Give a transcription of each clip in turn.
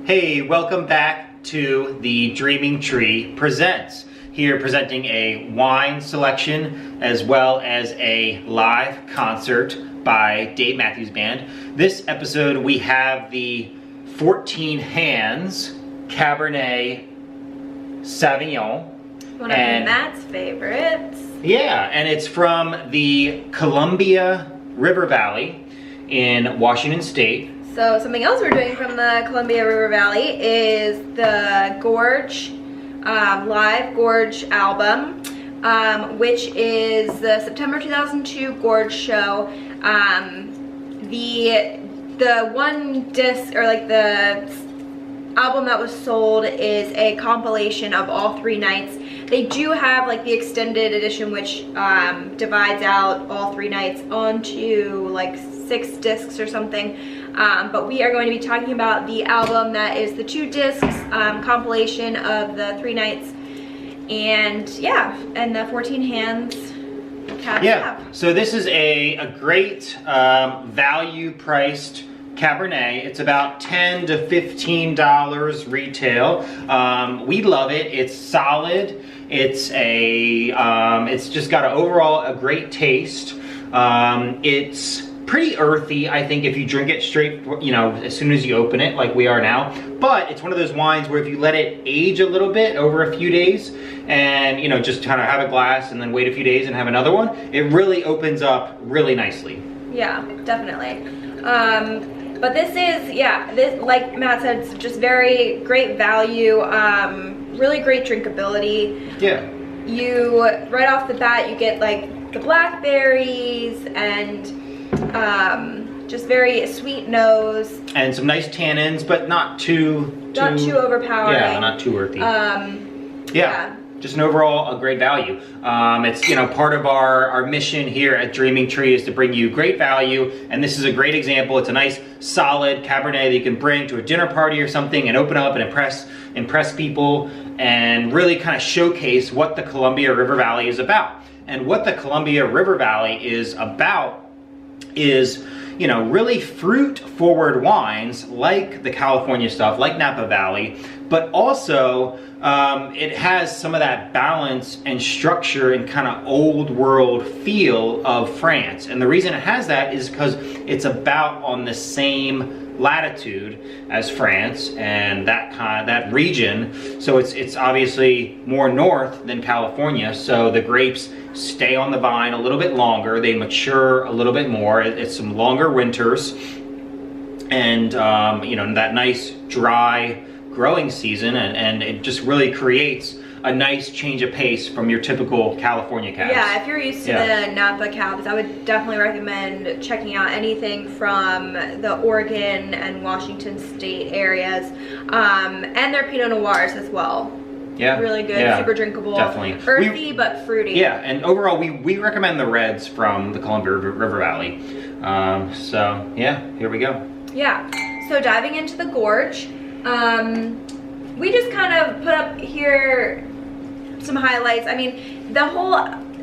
Hey, welcome back to the Dreaming Tree Presents. Here presenting a wine selection as well as a live concert by Dave Matthews Band. This episode we have the 14 Hands Cabernet Savignon. One of Matt's favorites. Yeah, and it's from the Columbia River Valley in Washington State. So something else we're doing from the Columbia River Valley is the Gorge, live Gorge album, which is the September 2002 Gorge show. The one disc, or like the album that was sold, is a compilation of all 3 nights. They do have like the extended edition, which divides out all 3 nights onto like 6 discs or something. But we are going to be talking about the album that is the 2 discs compilation of the 3 nights, and yeah, and the 14 Hands. So this is a great value priced Cabernet. It's about $10 to $15 retail. We love it. It's solid. It's just got a great taste. It's pretty earthy, I think, if you drink it straight, as soon as you open it, like we are now. But it's one of those wines where if you let it age a little bit over a few days, and just kind of have a glass and then wait a few days and have another one, it really opens up really nicely. Yeah, definitely. But this is, this, like Matt said, it's just very great value, really great drinkability. Yeah. You, right off the bat, you get like the blackberries and just very sweet nose. And some nice tannins, but not too overpowering. Yeah, not too earthy. Yeah. Just an overall a great value. It's part of our mission here at Dreaming Tree is to bring you great value, and this is a great example. It's a nice solid Cabernet that you can bring to a dinner party or something and open up and impress people and really kind of showcase what the Columbia River Valley is about. And what the Columbia River Valley is about is really fruit forward wines like the California stuff, like Napa Valley, but also it has some of that balance and structure and kind of old world feel of France. And the reason it has that is because it's about on the same latitude as France and that region. So it's obviously more north than California, so the grapes stay on the vine a little bit longer, they mature a little bit more, it's some longer winters, and that nice dry growing season, and it just really creates a nice change of pace from your typical California cabs. Yeah, if you're used to the Napa cabs, I would definitely recommend checking out anything from the Oregon and Washington State areas, and their Pinot Noirs as well. Yeah, really good, super drinkable, definitely earthy but fruity. Yeah, and overall we recommend the reds from the Columbia River Valley. So yeah, here we go. Yeah, so diving into the Gorge, we just kind of put up here some highlights. I mean, the whole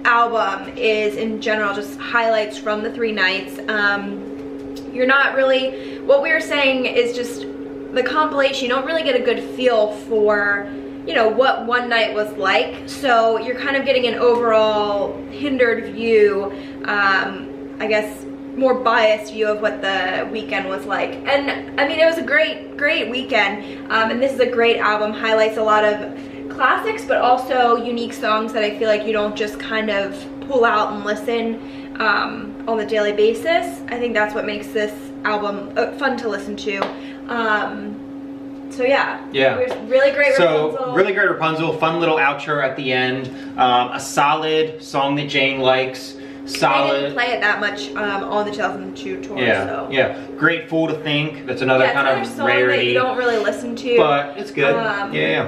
album is in general just highlights from the 3 nights. You're not really, what we were saying is just the compilation, you don't really get a good feel for what one night was like, so you're kind of getting an overall hindered view, I guess more biased view of what the weekend was like. And I mean, it was a great weekend, and this is a great album, highlights a lot of classics but also unique songs that I feel like you don't just kind of pull out and listen on the daily basis. I think that's what makes this album fun to listen to. So yeah, really great Rapunzel. So really great Rapunzel, fun little outro at the end, a solid song that Jane likes. Solid. They didn't play it that much on the 2002 tour. Yeah, Great Fool to Think. That's another kind of song rarity that you don't really listen to, but it's good.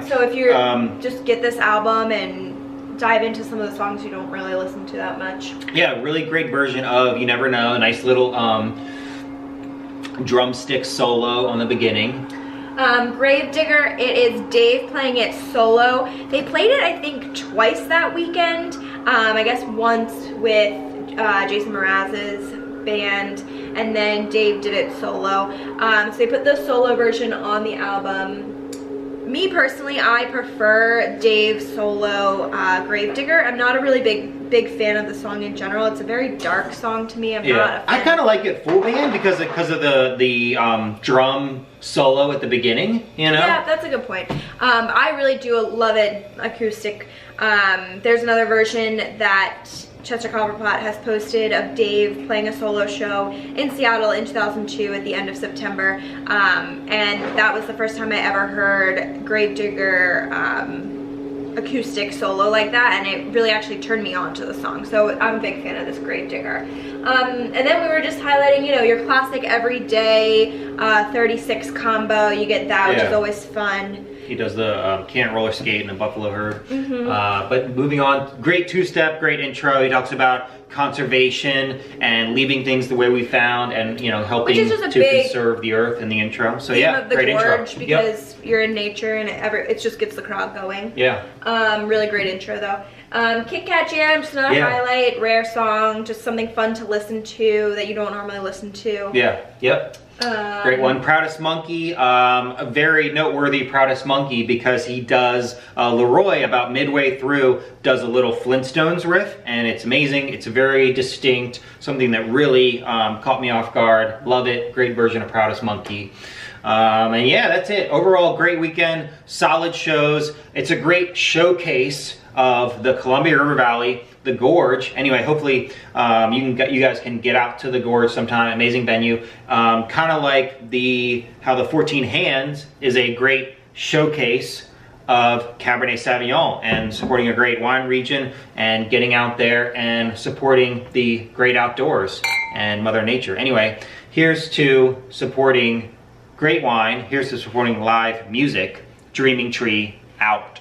So if you're just get this album and dive into some of the songs you don't really listen to that much. Yeah, really great version of You Never Know. Nice little drumstick solo on the beginning. Gravedigger, it is Dave playing it solo. They played it, I think, twice that weekend. I guess once with Jason Mraz's band, and then Dave did it solo. So they put the solo version on the album. Me personally, I prefer Dave's solo Gravedigger. I'm not a really big fan of the song in general. It's a very dark song to me. I'm not a fan. I kind of like it full band because of the drum solo at the beginning, you know? Yeah, that's a good point. I really do love it acoustic. There's another version that Chester Copperpot has posted of Dave playing a solo show in Seattle in 2002 at the end of September, and that was the first time I ever heard Gravedigger acoustic solo like that, and it really actually turned me on to the song. So I'm a big fan of this Gravedigger. And then we were just highlighting, you know, your classic everyday 36 combo. You get that, which is always fun. He does the Can't Roller Skate and the Buffalo Herd. But moving on, great two-step, great intro. He talks about conservation and leaving things the way we found, and you know, helping to conserve the earth in the intro. So yeah, great intro. Because you're in nature and it just gets the crowd going. Yeah. Really great intro though. Kit Kat Jam, just another highlight, rare song, just something fun to listen to that you don't normally listen to. Yeah. Yep. Great one. Proudest Monkey, a very noteworthy Proudest Monkey because he does, Leroy about midway through does a little Flintstones riff, and it's amazing. It's very distinct, something that really caught me off guard. Love it. Great version of Proudest Monkey. And yeah, that's it. Overall, great weekend, solid shows. It's a great showcase of the Columbia River Valley, the Gorge. Anyway, hopefully you guys can get out to the Gorge sometime. Amazing venue. Kind of like how the 14 Hands is a great showcase of Cabernet Savignon and supporting a great wine region and getting out there and supporting the great outdoors and Mother Nature. Anyway, here's to supporting great wine. Here's to supporting live music. Dreaming Tree out.